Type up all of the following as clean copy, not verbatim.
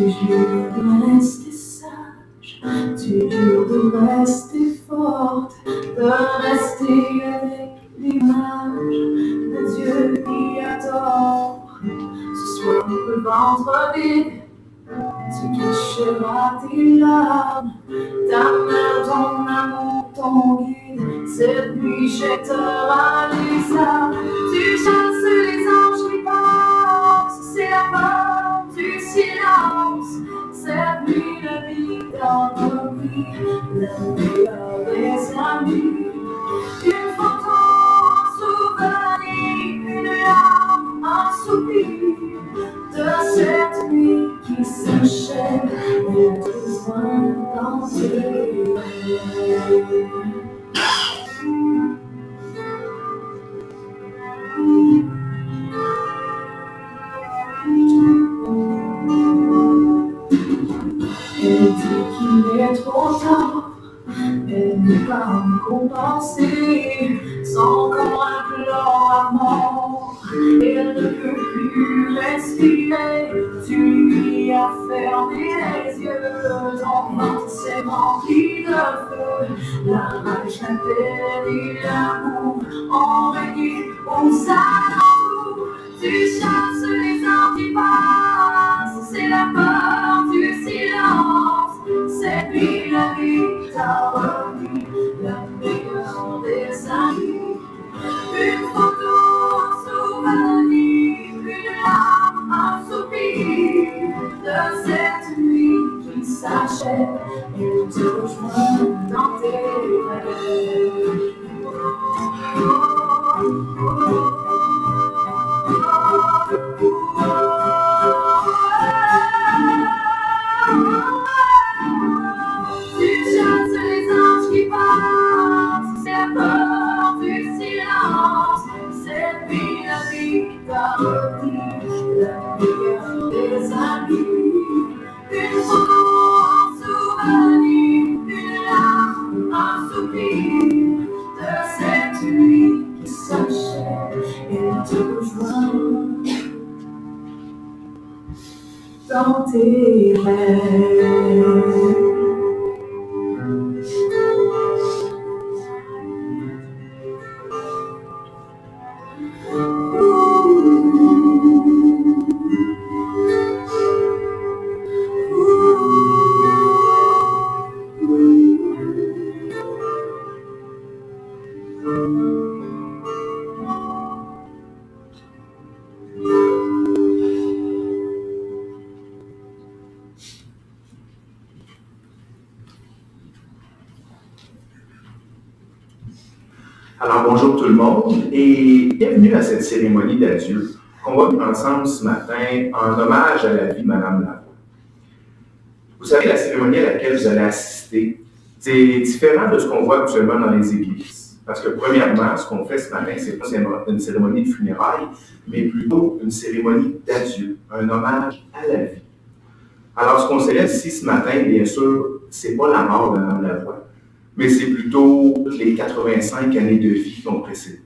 Tu jures de rester sage, tu jures de rester forte, de rester avec l'image de Dieu qui adore. Ce soir, le ventre vide, tu cacheras tes larmes, ta mère, ton amour, ton guide. Cette nuit jettera les armes, tu chasses les anges qui passent. C'est la peur du silence. Cette nuit, la vie t'envahit, la meilleure des amis. Une photo, un souvenir, une larme, un soupir de cette nuit qui s'achève et besoin dans tes rêves. Elle dit qu'il est trop tard, elle n'est pas encore pensée, son corps implore à mort, elle ne peut plus respirer. Tu lui as fermé les yeux, ton ventre s'est rempli de feu, la rage, la peine et l'amour ont régné aux alentours. Tu chasses les anges qui passent, c'est la peur du silence. Cette nuit, la vie t'a remis, la meilleure des amies. Une photo, un souvenir, une larme, un soupir de cette nuit qui s'achève et te rejoint dans tes rêves. Tu chasses les anges qui passent, c'est la peur du silence. Cette nuit, la vie t'a remis, la meilleure des amies. Une photo, un souvenir, une larme, un soupir de cette nuit qui s'achève et te rejoint dans tes rêves. Alors bonjour tout le monde et bienvenue à cette cérémonie d'adieu qu'on va vivre ensemble ce matin en hommage à la vie de Madame Lavoie. Vous savez, la cérémonie à laquelle vous allez assister, c'est différent de ce qu'on voit actuellement dans les églises. Parce que premièrement, ce qu'on fait ce matin, c'est pas une cérémonie de funérailles, mais plutôt une cérémonie d'adieu, un hommage à la vie. Alors ce qu'on célèbre ici ce matin, bien sûr, c'est pas la mort de Madame Lavoie, mais c'est plutôt les 85 années de vie qui ont précédé.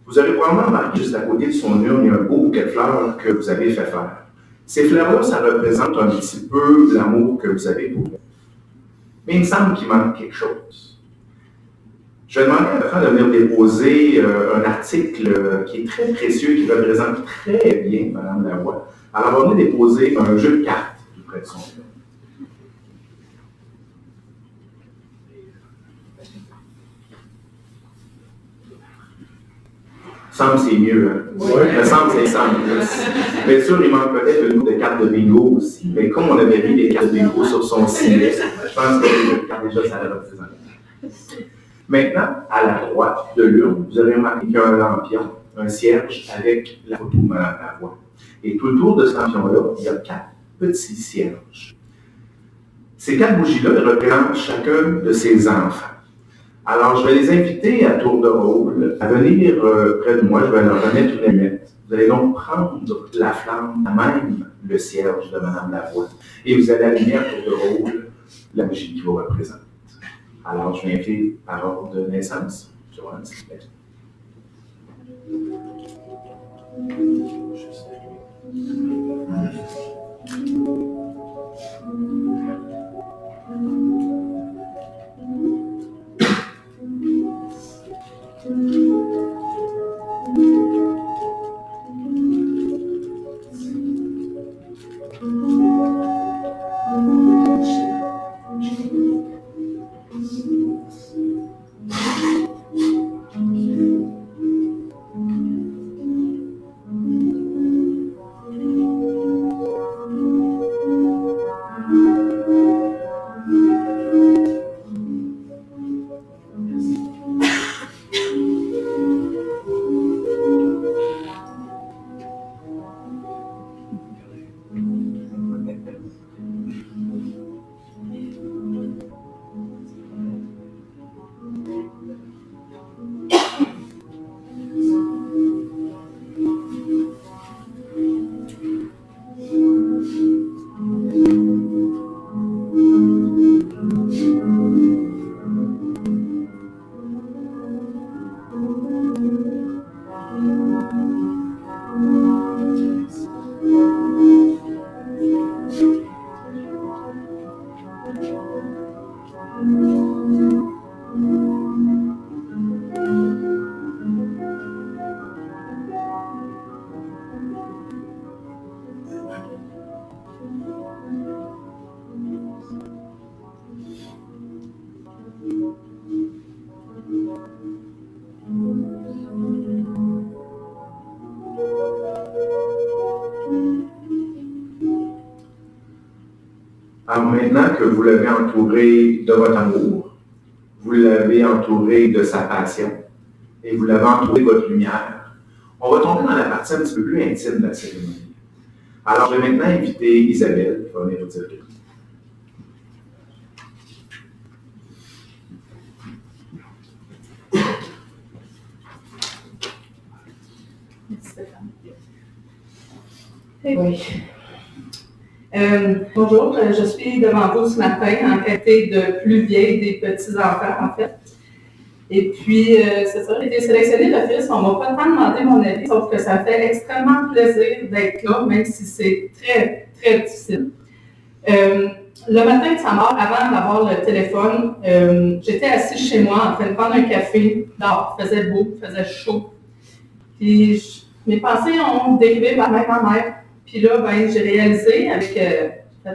Vous aurez probablement remarqué juste à côté de son urne, il y a un beau bouquet de fleurs que vous avez fait faire. Ces fleurs-là, ça représente un petit peu l'amour que vous avez pour elle. Mais il me semble qu'il manque quelque chose. Je vais demander à Bertrand de venir déposer un article qui est très précieux, qui représente très bien Mme Lavoie. Alors, on va venir déposer un jeu de cartes tout près de son urne. Semble c'est mieux, hein? Oui. Me semble c'est simple. Bien sûr, il manque peut-être une couple de cartes de bingo aussi. Mais comme on avait mis des cartes de bingo sur son silet, je pense que les cartes déjà, ça la représente. Maintenant, à la droite de l'urne, vous avez remarqué qu'il y a un lampion, un cierge avec la photo de Mme Lavoie. Et tout autour de ce lampion-là, il y a 4 petits cierges. Ces 4 bougies-là représentent chacun de ses enfants. Alors, je vais les inviter à tour de rôle à venir près de moi. Je vais leur remettre une allumette. Vous allez donc prendre la flamme, même le cierge de Mme Lavoie, et vous allez allumer à tour de rôle la bougie qui vous représente. Alors, je vais inviter par ordre de naissance. Joanne, s'il vous plaît. Alors maintenant que vous l'avez entouré de votre amour, vous l'avez entouré de sa passion et vous l'avez entouré de votre lumière, on va tomber dans la partie un petit peu plus intime de la cérémonie. Alors je vais maintenant inviter Isabelle qui va venir nous dire quelque chose. Oui. Bonjour, je suis devant vous ce matin en qualité de plus vieille des petits-enfants, en fait. Et puis, c'est ça, j'ai été sélectionnée d'office. On ne m'a pas tant demandé mon avis, sauf que ça fait extrêmement plaisir d'être là, même si c'est très, très difficile. Le matin de sa mort, avant d'avoir le téléphone, j'étais assise chez moi en train de prendre un café. Dehors, il faisait beau, il faisait chaud. Puis, mes pensées ont dérivé vers ma grand-mère. Puis là, ben, j'ai réalisé avec,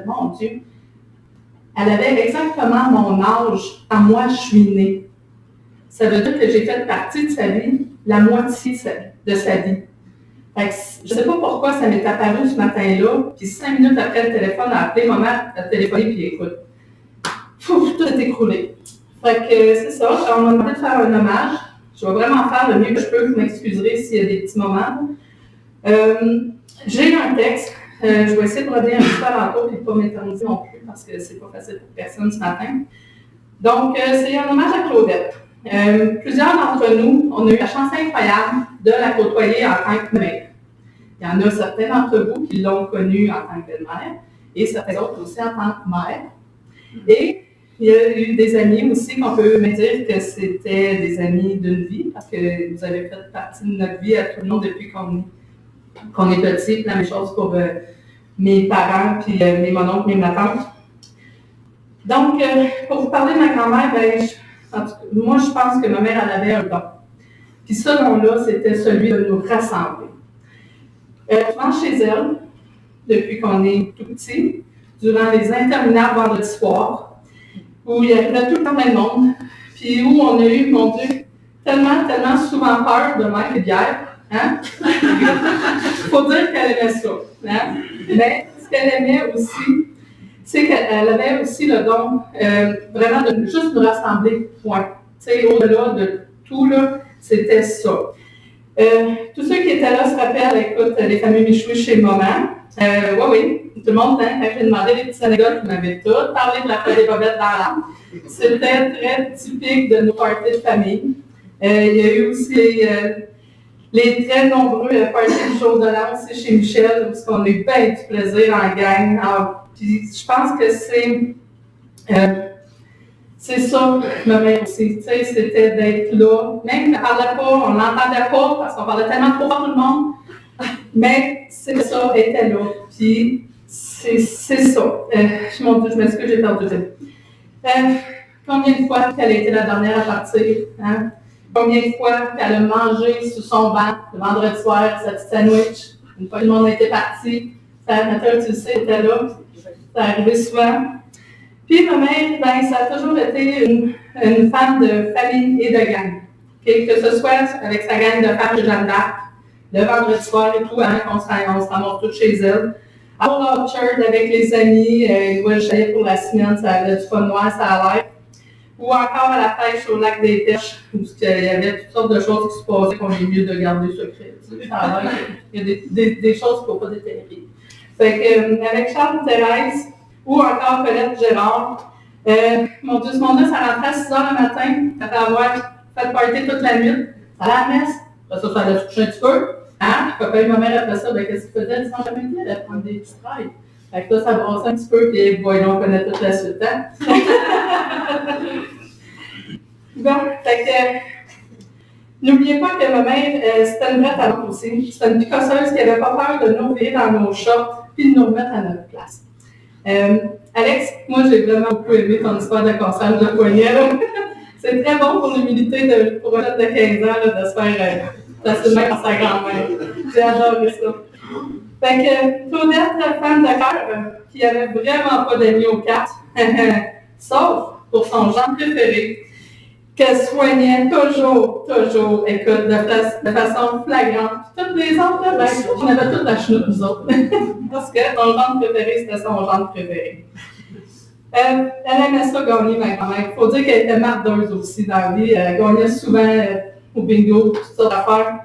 mon Dieu, elle avait exactement mon âge quand moi je suis née. Ça veut dire que j'ai fait partie de sa vie, la moitié de sa vie. Fait que, je ne sais pas pourquoi ça m'est apparu ce matin-là, puis 5 minutes après le téléphone, a appelé maman, elle a téléphoné, puis écoute, tout est écroulé. Fait que c'est ça, on m'a demandé de faire un hommage. Je vais vraiment faire le mieux que je peux, vous m'excuserez s'il y a des petits moments. J'ai un texte, je vais essayer de revenir un petit peu à l'entour et de ne pas m'éterniser non plus parce que c'est pas facile pour personne ce matin. Donc, c'est un hommage à Claudette. Plusieurs d'entre nous, on a eu la chance incroyable de la côtoyer en tant que mère. Il y en a certains d'entre vous qui l'ont connue en tant que belle-mère et certains autres aussi en tant que mère. Et il y a eu des amis aussi qu'on peut me dire que c'était des amis d'une vie parce que vous avez fait partie de notre vie à tout le monde depuis qu'on est petit, la même chose pour mes parents, puis mes mononcles, mes tantes. Donc, pour vous parler de ma grand-mère, moi, je pense que ma mère, elle avait un don. Puis ce don-là, c'était celui de nous rassembler. Souvent chez elle, depuis qu'on est tout petit, durant les interminables vendredis soirs, où il y avait tout le temps plein de monde, puis où on a eu, mon Dieu, tellement souvent peur de Mike et de bière. Hein? Il faut dire qu'elle aimait ça. Hein? Mais ce qu'elle aimait aussi, c'est qu'elle avait aussi le don vraiment de juste nous rassembler, point. Tu sais, au-delà de tout, là, c'était ça. Tous ceux qui étaient là se rappellent, écoute, les fameux Michoui chez maman. Oui, tout le monde, hein, quand j'ai demandé les petites anecdotes, vous m'avez toutes parlé de la fête des bobettes dans l'âme. C'était très typique de nos parties de famille. Il y a eu aussi les très nombreux parties du jour de l'an aussi chez Michel, parce qu'on a eu bien du plaisir en gang. Puis je pense que c'est ça, ma mère aussi. Tu sais, c'était d'être là. Même si on ne parlait pas, on n'entendait pas, parce qu'on parlait tellement trop fort tout le monde. Mais c'est ça, elle était là. Puis c'est ça. Mon Dieu, je m'excuse, j'ai perdu le combien de fois qu'elle a été la dernière à partir? Hein? Combien de fois qu'elle a mangé sous son banc le vendredi soir, sa petite sandwich? Une fois que le monde était parti, sa nature, tu le sais, était là. Ça arrivait souvent. Puis ma mère, ben, ça a toujours été une femme de famille et de gang. Okay? Que ce soit avec sa gang de femmes de Jeanne d'Arc, le vendredi soir et tout, hein, on se ramasse tous chez elle. À l'Orchard avec les amis, je allais pour la semaine, ça avait du fun noir, ça a l'air. Ou encore à la pêche au lac des Perches, où il y avait toutes sortes de choses qui se passaient qu'on est mieux de garder secret. Ça a l'air qu'il y a des choses qu'il ne faut pas déterrer. Fait que, avec Charles et Thérèse, ou encore Colette Gérard, mon Dieu, ce monde-là, ça rentrait à 6 h le matin, après avoir fait party toute la nuit, à la messe, après ça allait se coucher un petit peu. Hein? Papa et ma mère, après ça, ben, qu'est-ce qu'ils faisaient? Dimanche après-midi, elle allait prendre des petits trails. Fait que là, ça brassait un petit peu, puis voyons, on connaît toute la suite. Hein? Bon, fait que, n'oubliez pas que ma mère, c'était une vraie talente aussi. C'était une picosseuse qui n'avait pas peur de nous ouvrir dans nos shorts, puis de nous remettre à notre place. Alex, moi, j'ai vraiment beaucoup aimé ton histoire de concert de poignet. C'est très bon pour l'humilité pour un jeune de 15 ans là, de se faire facilement par sa grand-mère. J'ai adoré ça. Fait que Claudette, femme de cœur, qui avait vraiment pas d'amis aux cartes, sauf pour son genre préféré, qu'elle soignait toujours, écoute, de façon flagrante. Puis toutes les autres, là, ben, on avait toute la chenoute, nous autres. Parce que son genre préféré, c'était son genre préféré. Elle aimait ça gagner, ma grand-mère. Il faut dire qu'elle était mardeuse aussi dans la vie. Elle gagnait souvent au bingo, toutes sortes d'affaires.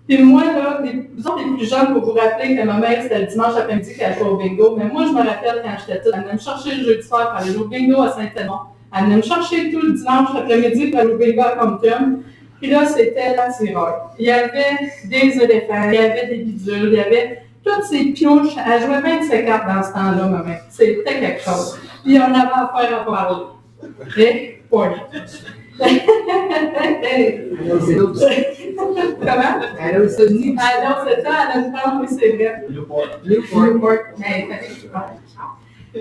Puis moi, là, vous autres les plus jeunes, pour vous rappeler que ma mère, c'était le dimanche après-midi qu'elle jouait au bingo. Mais moi, je me rappelle quand j'étais petite, elle venait me chercher le jeudi soir pour aller jouer au bingo à Saint-Edmond. Elle venait me chercher tout le dimanche après-midi pour aller au bingo à Compton. Puis là, c'était la tireur. Il y avait des éléphants, il y avait des bidules, il y avait toutes ces pioches. Elle jouait 27 cartes dans ce temps-là, ma mère. C'était quelque chose. Puis on avait affaire à parler. Et point. Comment? Elle a aussi dit. Ah non, c'est ça, elle a une femme, oui, c'est vrai. Newport.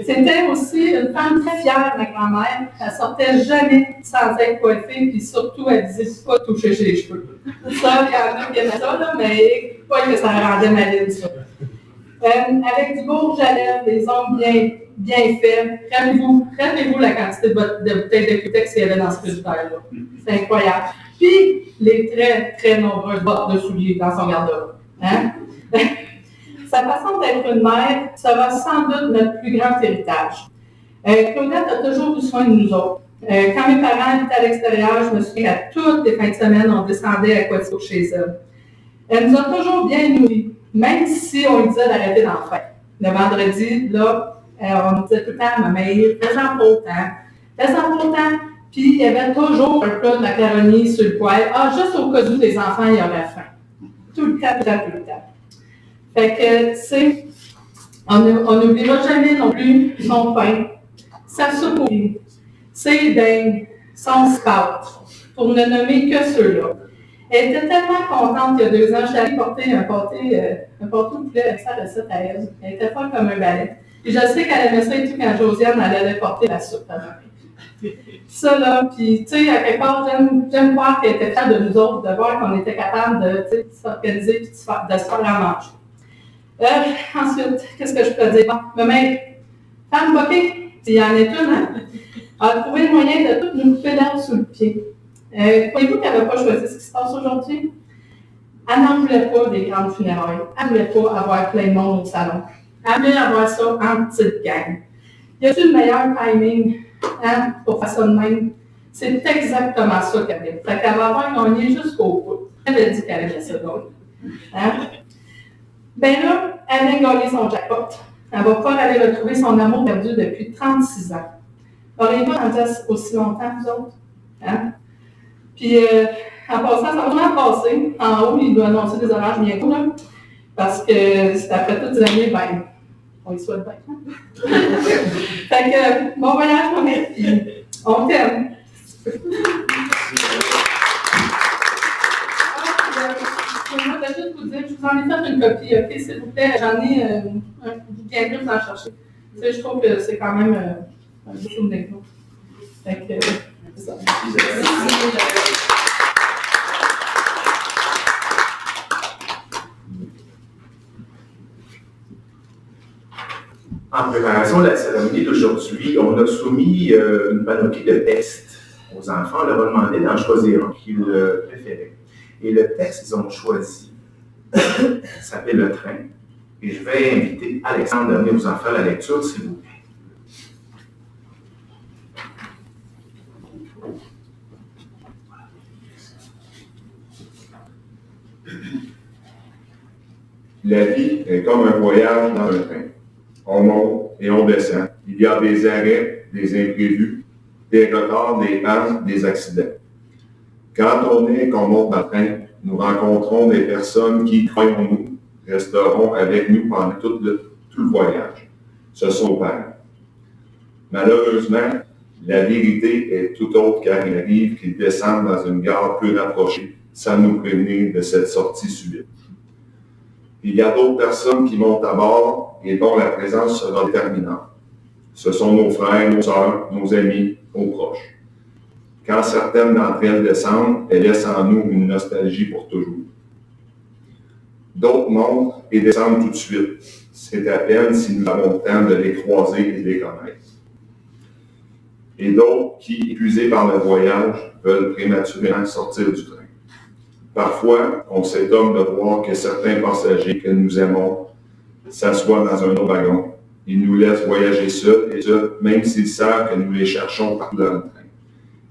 C'était aussi une femme très fière, ma grand-mère. Elle sortait jamais sans être coiffée, puis surtout, elle disait pas toucher chez les cheveux. Ça, il y en a qui aimaient ça, là, mais pas que ça rendait malade, ça. Avec du beau rouge à lèvres, des ongles bien faits. Rappelez-vous la quantité de bouteilles de Cutex qu'il y avait dans ce frigidaire-là. C'est incroyable. Puis, les très, très nombreuses bottes de souliers dans son garde-robe. Hein? Sa façon d'être une mère sera sans doute notre plus grand héritage. Claudette a toujours eu soin de nous autres. Quand mes parents étaient à l'extérieur, je me souviens qu'à toutes les fins de semaine, on descendait à Quatico chez elle. Elle nous a toujours bien nourris, même si on lui disait d'arrêter d'en faire. Le vendredi, là, on nous disait tout le temps, ma mère, fais-en pas autant. Puis il y avait toujours un plat de macaroni sur le poêle. Ah, juste au cas où les enfants y auraient faim. Tout le temps. Fait que, tu sais, on n'oubliera jamais non plus son pain, sa soupe au riz, ses dingues, son sport, pour ne nommer que ceux-là. Elle était tellement contente il y a 2 ans, je suis allée porter un pâté au poulet avec sa recette à elle. Elle était pas comme un balai. Et je sais qu'elle aimait ça et tout quand Josiane allait porter la soupe à ma. Ça là, puis tu sais, à quelque part, j'aime voir qu'elle était fière de nous autres, de voir qu'on était capable de s'organiser et de se faire à manger. Ensuite, qu'est-ce que je peux dire? Bon, ma mère, femme boquée, il y en a une, hein? Elle a trouvé le moyen de tout nous couper l'herbe sous le pied. Croyez-vous qu'elle n'avait pas choisi ce qui se passe aujourd'hui? Elle n'en voulait pas des grandes funérailles. Elle ne voulait pas avoir plein de monde au salon. Elle voulait avoir ça en petite gang. Y a-t-il le meilleur timing pour faire ça de même? C'est exactement ça qu'elle avait. Fait qu'elle va avoir gagné jusqu'au bout. Elle avait dit qu'elle avait ça gagner. Hein? Ben là, elle vient gagner son jackpot. Elle va pouvoir aller retrouver son amour perdu depuis 36 ans. Auriez-vous entendu aussi longtemps, vous autres? Hein? Puis, en passant, ça va vraiment passer. En haut, il doit annoncer des orages bientôt, là. Parce que c'est après toutes les années, ben, on y souhaite bien. Fait que, bon voyage, ma mère, puis on t'aime. Moi, je vais juste vous dire, je vous en ai fait une copie, OK, s'il vous plaît. J'en ai, vous viendrez vous en chercher. Tu sais, je trouve que c'est quand même un beau souvenir. Fait que, c'est ça. En préparation de la cérémonie d'aujourd'hui, on a soumis une panoplie de textes aux enfants. On leur a demandé d'en choisir un qu'ils préféraient. Et le texte qu'ils ont choisi s'appelle Le Train. Et je vais inviter Alexandre à venir vous en faire la lecture, s'il vous plaît. La vie est comme un voyage dans un train. On monte et on descend. Il y a des arrêts, des imprévus, des retards, des pannes, des accidents. Quand on est et qu'on monte dans le train, nous rencontrons des personnes qui, croyons-nous, resteront avec nous pendant tout le voyage. Ce sont nos parents. Malheureusement, la vérité est tout autre car il arrive qu'ils descendent dans une gare peu rapprochée sans nous prévenir de cette sortie subite. Il y a d'autres personnes qui montent à bord et dont la présence sera déterminante. Ce sont nos frères, nos sœurs, nos amis, nos proches. Quand certaines d'entre elles descendent, elles laissent en nous une nostalgie pour toujours. D'autres montent et descendent tout de suite. C'est à peine si nous avons le temps de les croiser et de les connaître. Et d'autres qui, épuisés par le voyage, veulent prématurément sortir du train. Parfois, on s'étonne de voir que certains passagers que nous aimons s'assoient dans un autre wagon. Ils nous laissent voyager seuls, et ce, même s'ils savent que nous les cherchons partout dans le train.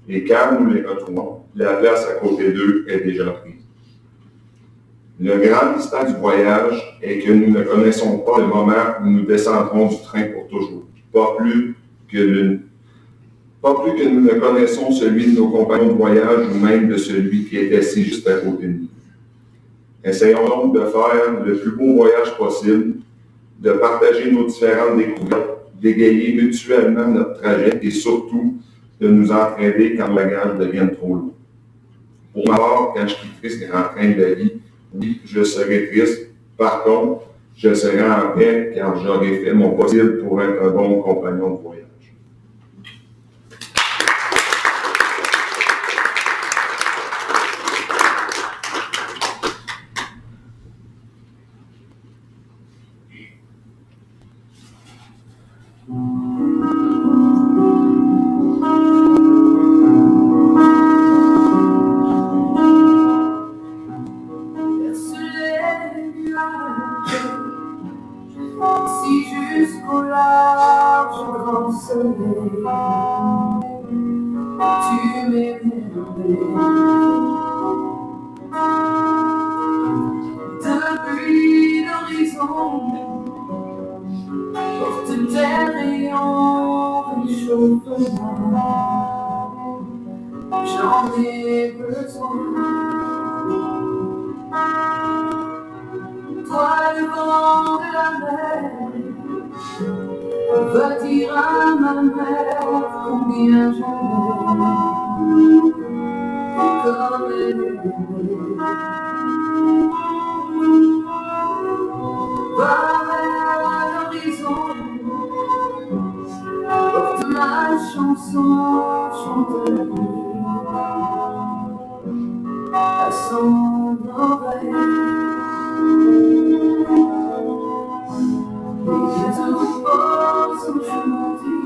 Et quand nous les retrouvons, la place à côté d'eux est déjà prise. Le grand mystère du voyage est que nous ne connaissons pas le moment où nous descendrons du train pour toujours. Pas plus que nous ne connaissons celui de nos compagnons de voyage ou même de celui qui est assis juste à côté de nous. Essayons donc de faire le plus beau voyage possible, de partager nos différentes découvertes, d'égayer mutuellement notre trajet et surtout de nous entraider quand le bagage devient trop lourd. Pour ma part, quand je quitterai ce grand train de la vie, oui, je serai triste. Par contre, je serai en paix car j'aurai fait mon possible pour être un bon compagnon de voyage. Si jusqu'au large grand soleil, tu m'émerveilles. Depuis l'horizon, porte tes rayons réchauffement. J'en ai besoin. Toi, le vent de la mer, va dire à ma mère combien je l'aime, comme elle est. Va vers l'horizon, porte ma chanson, chante la vie à son oreille. Les ours aujourd'hui,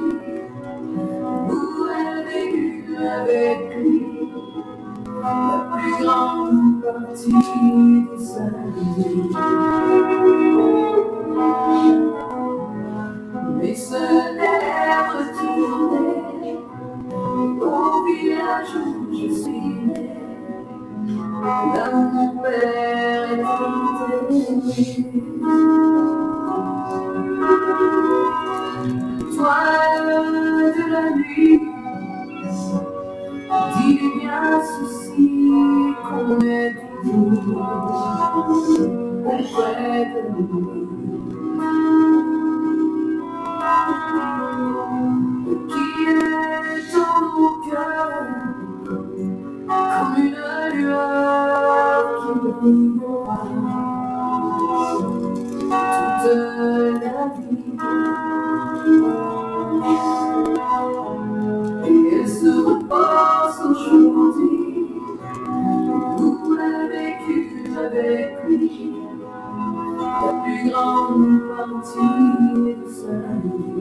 où elle vécut avec lui la plus grande partie de sa vie. Mais ce n'est retourné au village où je suis né, là où mon père est enterré. Toile de la nuit, dis-lui bien ceci, qu'on est toujours auprès de lui. Qui est dans mon cœur, comme une lueur qui brillera toute la vie. avec lui, la plus grande partie de sa vie.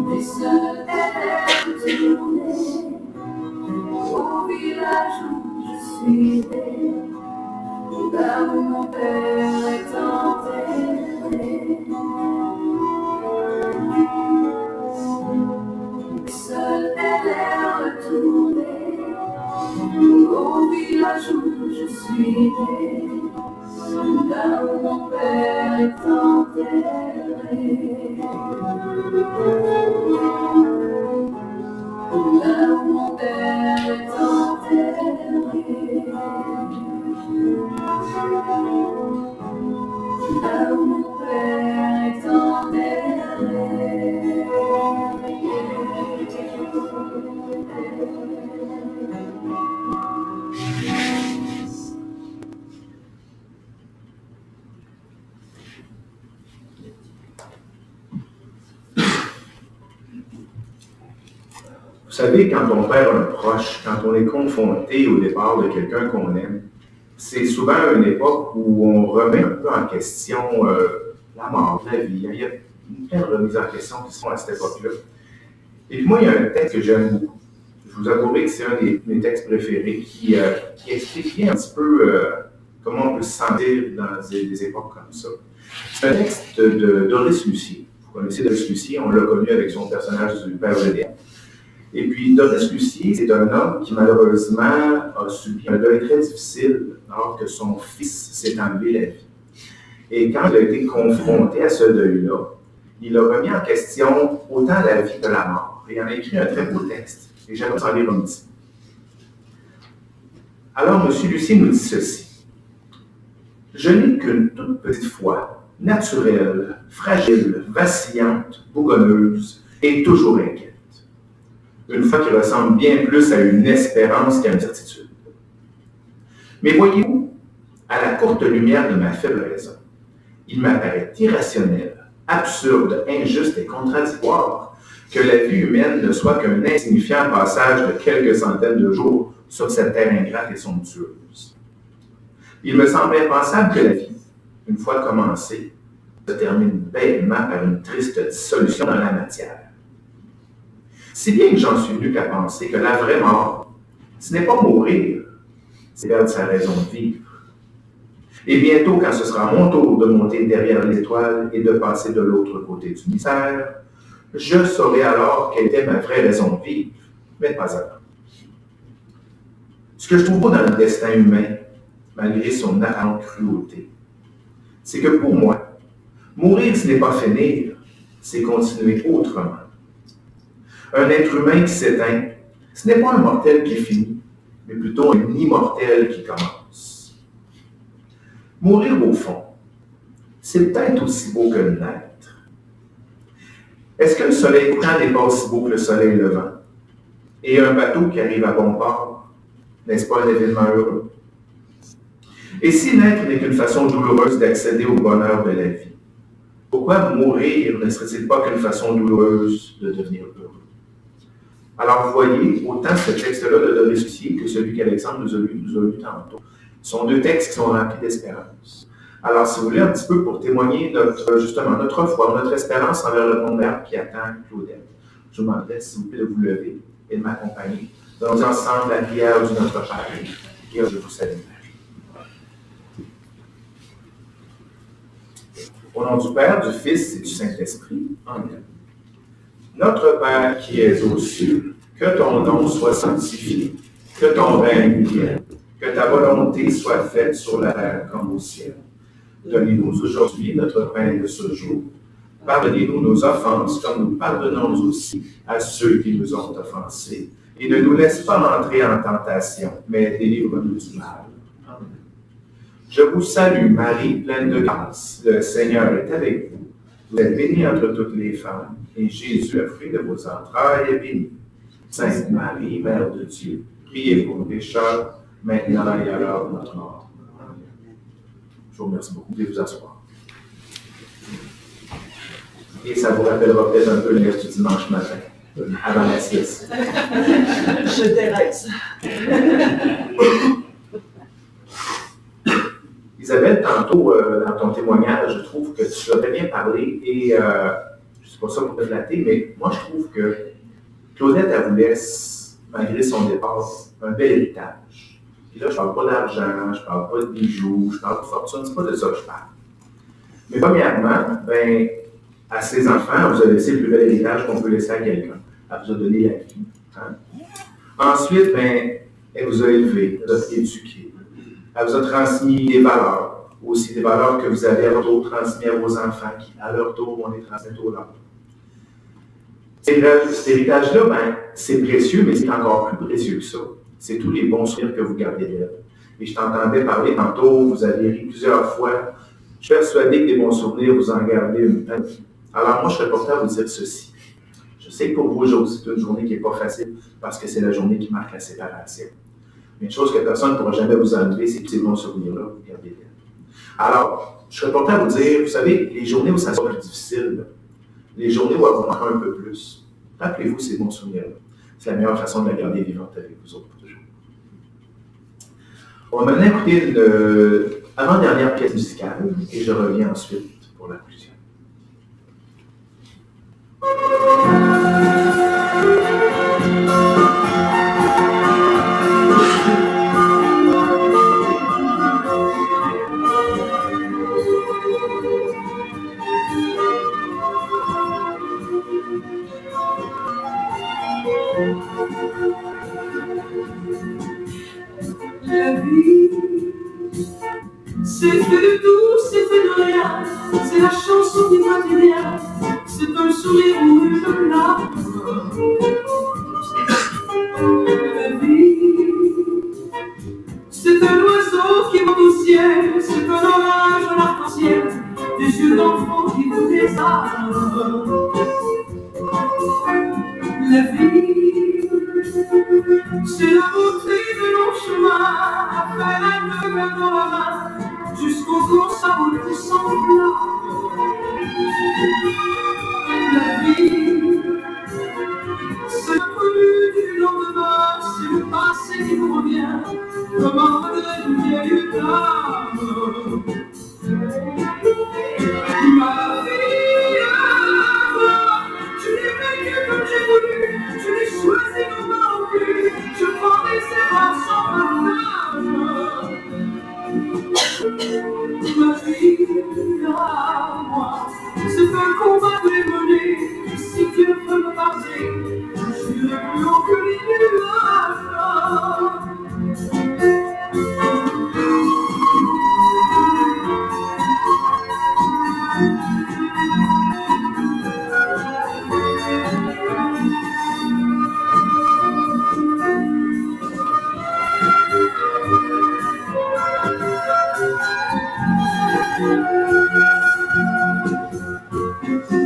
Mais seul elle est retournée au village où je suis né, là où mon père est enterré. Seule elle est retournée au village où je suis né, là où mon père est enterré. Là où mon père est enterré. Là où mon père est enterré. Vous savez, quand on perd un proche, quand on est confronté au départ de quelqu'un qu'on aime, c'est souvent une époque où on remet un peu en question la mort, la vie. Il y a une pleine remise en question qui se font à cette époque-là. Et puis moi, il y a un texte que j'aime beaucoup. Je vous avouerai que c'est un de mes textes préférés qui explique bien un petit peu comment on peut se sentir dans des époques comme ça. C'est un texte de Doris Lucier. Vous connaissez Doris Lucier, on l'a connu avec son personnage du Père Gédéon. Et puis, Doris Lucier, c'est un homme qui, malheureusement, a subi un deuil très difficile alors que son fils s'est enlevé la vie. Et quand il a été confronté à ce deuil-là, il a remis en question autant la vie que la mort. Et il en a écrit un très beau texte. Et j'aimerais en lire un petit. Alors, M. Lucier nous dit ceci. « Je n'ai qu'une toute petite foi, naturelle, fragile, vacillante, bougonneuse et toujours inquiète. Une foi qui ressemble bien plus à une espérance qu'à une certitude. Mais voyez-vous, à la courte lumière de ma faible raison, il m'apparaît irrationnel, absurde, injuste et contradictoire que la vie humaine ne soit qu'un insignifiant passage de quelques centaines de jours sur cette terre ingrate et somptueuse. Il me semble impensable que la vie, une fois commencée, se termine bêtement par une triste dissolution dans la matière. Si bien que j'en suis venu qu'à penser que la vraie mort, ce n'est pas mourir, c'est perdre sa raison de vivre. Et bientôt, quand ce sera mon tour de monter derrière les étoiles et de passer de l'autre côté du mystère, je saurai alors quelle était ma vraie raison de vivre, mais pas avant. Ce que je trouve beau dans le destin humain, malgré son apparente cruauté, c'est que pour moi, mourir, ce n'est pas finir, c'est continuer autrement. Un être humain qui s'éteint, ce n'est pas un mortel qui finit, mais plutôt un immortel qui commence. Mourir au fond, c'est peut-être aussi beau que naître. Est-ce que le soleil couchant n'est pas aussi beau que le soleil levant? Et un bateau qui arrive à bon port, n'est-ce pas un événement heureux? Et si naître n'est qu'une façon douloureuse d'accéder au bonheur de la vie, pourquoi mourir ne serait-il pas qu'une façon douloureuse de devenir heureux? Alors, vous voyez, autant ce texte-là de Doris Lucier que celui qu'Alexandre nous a lu tantôt sont deux textes qui sont remplis d'espérance. Alors, si vous voulez, un petit peu pour témoigner justement notre foi, notre espérance envers le monde meilleur qui attend Claudette, je vous demanderai, s'il vous plaît, de vous lever et de m'accompagner dans ensemble la prière du Notre Père, et je vous salue. Au nom du Père, du Fils et du Saint-Esprit. Amen. Notre Père qui es aux cieux, que ton nom soit sanctifié, que ton règne vienne, que ta volonté soit faite sur la terre comme au ciel. Donnez-nous aujourd'hui notre pain de ce jour. Pardonnez-nous nos offenses comme nous pardonnons aussi à ceux qui nous ont offensés. Et ne nous laisse pas entrer en tentation, mais délivre-nous du mal. Amen. Je vous salue, Marie, pleine de grâce. Le Seigneur est avec vous. Vous êtes bénie entre toutes les femmes, et Jésus, le fruit de vos entrailles, est béni. Sainte Marie, Mère de Dieu, priez pour nous pécheurs, maintenant et à l'heure de notre mort. Amen. Je vous remercie beaucoup de vous asseoir. Et ça vous rappellera peut-être un peu le reste du dimanche matin. avant la sieste. Je Thérèse. Isabelle, tantôt, dans ton témoignage, je trouve que tu as très bien parlé et je ne suis pas ça pour te flatter, mais moi, je trouve que Claudette, elle vous laisse, malgré son départ, un bel héritage. Puis là, je ne parle pas d'argent, je ne parle pas de bijoux, je ne parle pas de fortune, c'est pas de ça que je parle. Mais premièrement, ben, à ses enfants, vous avez laissé le plus bel héritage qu'on peut laisser à quelqu'un. Elle vous a donné la vie. Hein? Ensuite, ben, elle vous a élevé, elle vous a éduqué. Elle vous a transmis des valeurs, aussi des valeurs que vous avez à votre tour transmises à vos enfants, qui à leur tour vont les transmettre aux leurs. Cet héritage-là, ben, c'est précieux, mais c'est encore plus précieux que ça. C'est tous les bons souvenirs que vous gardez d'elle. Et je t'entendais parler tantôt, vous avez ri plusieurs fois. Je suis persuadé que des bons souvenirs, vous en gardez une peine. Alors moi, je serais porté à vous dire ceci. Je sais que pour vous, aujourd'hui, c'est une journée qui n'est pas facile, parce que c'est la journée qui marque la séparation. Mais une chose que personne ne pourra jamais vous enlever, c'est tous ces bons souvenirs-là que vous gardez d'elle. Alors, je serais porté à vous dire, vous savez, les journées où ça sera plus difficile, les journées où elle va manquer un peu plus, rappelez-vous ces bons souvenirs-là. C'est la meilleure façon de la garder vivante avec vous autres pour toujours. On va maintenant écouter une avant-dernière pièce musicale et je reviens ensuite pour la conclusion. La vie, c'est fait de tout, c'est fait de rien. C'est la chanson qui va bien. C'est un sourire ou une larme. La vie, c'est un oiseau qui monte au ciel. C'est un orage en arc-en-ciel. Des yeux d'enfant qui vous désarment. La vie, c'est la beauté de nos chemins, après la gueule dans la main, jusqu'au jour sa route semblable. La vie, c'est l'inconnu du lendemain, c'est le passé qui nous revient, comme un regret d'une vieille dame. Ma vie, je l'ai vécu comme j'ai voulu, je l'ai choisi non plus, je prends des erreurs sans partage. Ma vie à moi, c'est un combat que j'ai mené, si Dieu peut me pardonner, j'irai plus haut que les nuages.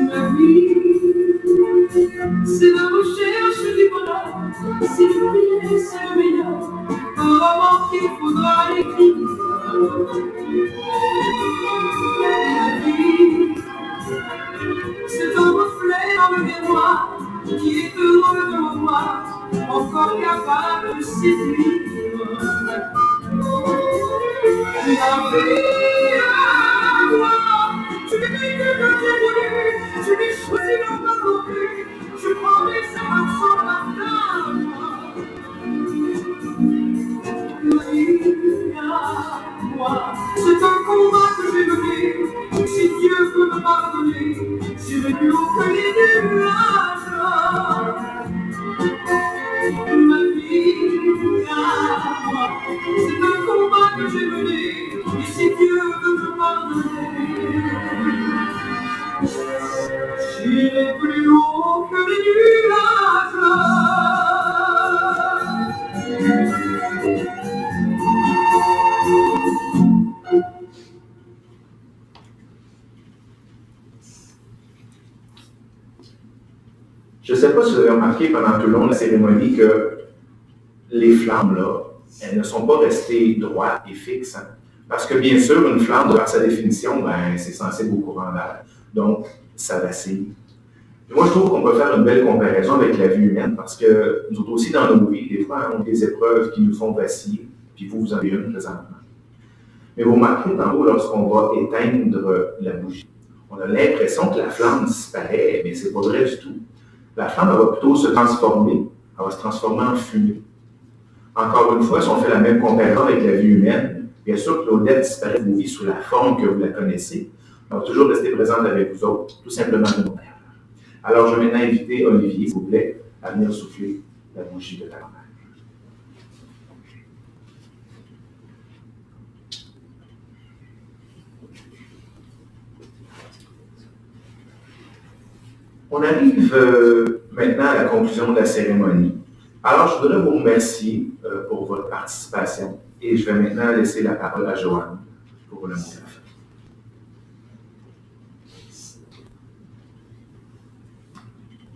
Ma vie, c'est la recherche du bonheur, si le pire c'est le meilleur, un roman qu'il faudra écrire. La vie, c'est un reflet dans le miroir, qui est heureux de me voir, encore capable de séduire. La vie à moi, je l'ai vécu comme j'ai voulu, je l'ai choisi non plus, je prends mes erreurs sans partage. La vie à moi, c'est un combat que j'ai mené, si Dieu peut me pardonner, j'irai plus haut que les nuages. Ma vie à moi, c'est un combat que j'ai mené, et si Dieu veut me pardonner, j'irai plus haut que les nuages. Je ne sais pas si vous avez remarqué pendant tout le long de la cérémonie que les flammes, là, elles ne sont pas restées droites et fixes. Hein? Parce que bien sûr, une flamme, par sa définition, ben, c'est censé être au courant d'air. Donc, ça vacille. Et moi, je trouve qu'on peut faire une belle comparaison avec la vie humaine parce que nous autres aussi, dans nos vies, des fois, on a des épreuves qui nous font vaciller, puis vous en avez une présentement. Mais vous remarquerez tantôt, lorsqu'on va éteindre la bougie, on a l'impression que la flamme disparaît, mais c'est pas vrai du tout. La flamme, elle va plutôt se transformer, elle va se transformer en fumée. Encore une fois, si on fait la même comparaison avec la vie humaine, bien sûr que l'Odette disparaît de vos vies sous la forme que vous la connaissez, elle va toujours rester présente avec vous autres, tout simplement de nos mères. Alors, je vais maintenant inviter Olivier, s'il vous plaît, à venir souffler la bougie de ta grand-mère. On arrive maintenant à la conclusion de la cérémonie. Alors, je voudrais vous remercier pour votre participation et je vais maintenant laisser la parole à Joanne pour le mot de la fin.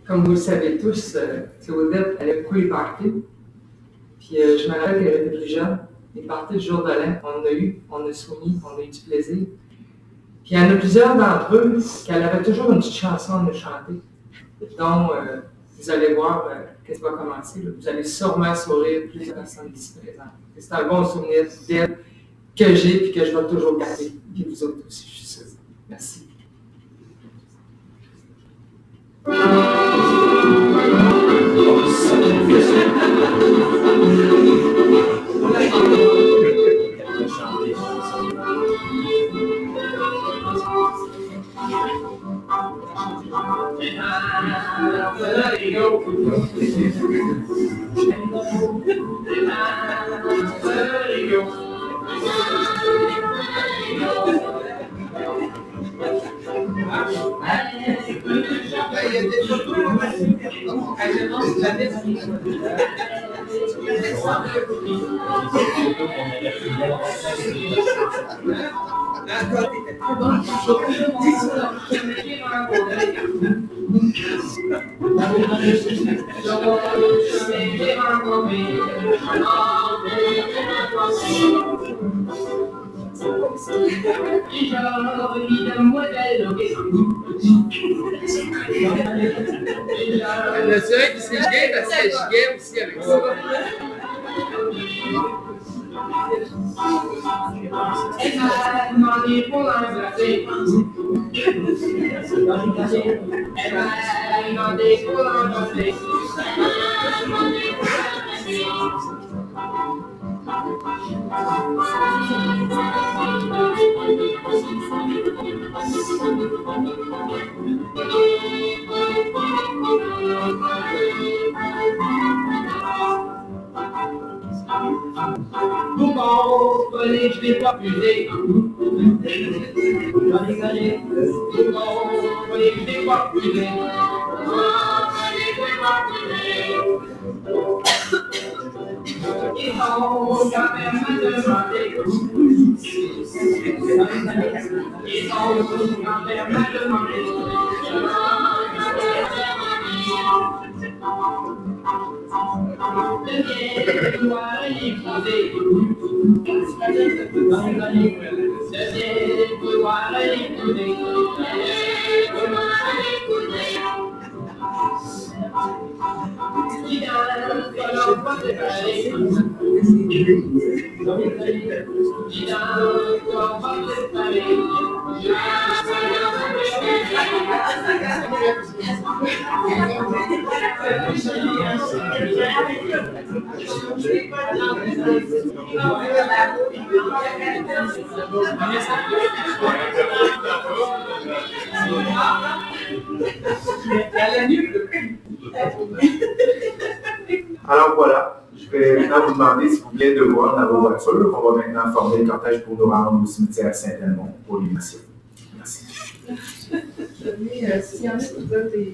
Comme vous le savez tous, Odette, elle a beaucoup les parties. Puis je me rappelle qu'elle était plus jeune. Les parties du jour de l'an, on a soigné, on a eu du plaisir. Puis il y en a plusieurs d'entre eux qu'elle avait toujours une petite chanson à nous chanter. Donc, vous allez voir qu'est-ce qui va commencer. Là. Vous allez sûrement sourire plusieurs personnes ici présentes. C'est un bon souvenir d'elle que j'ai et que je vais toujours garder. Puis vous autres aussi, je suis sûre. Merci. Le seul qui s'est gay parce que je gay aussi avec ça. Elle m'a demandé pour l'embrasser. Elle m'a demandé pour l'embrasser. Vous comprenez, je l'ai pas fusé. J'en ai gagné. Vous comprenez, je l'ai pas fusé. Ils ont quand même demandé. Ils ont quand même demandé. Le vouloir y poser. Le vouloir y poser. Qui donne que l'on va se parler. Qui donne que l'on va se parler. Alors voilà, je vais maintenant vous demander si vous voulez de voir dans vos voitures. On va maintenant former le cortège pour nous rendre au cimetière Saint-Edmond pour l'initiation. Merci. S'il y en a qui veulent des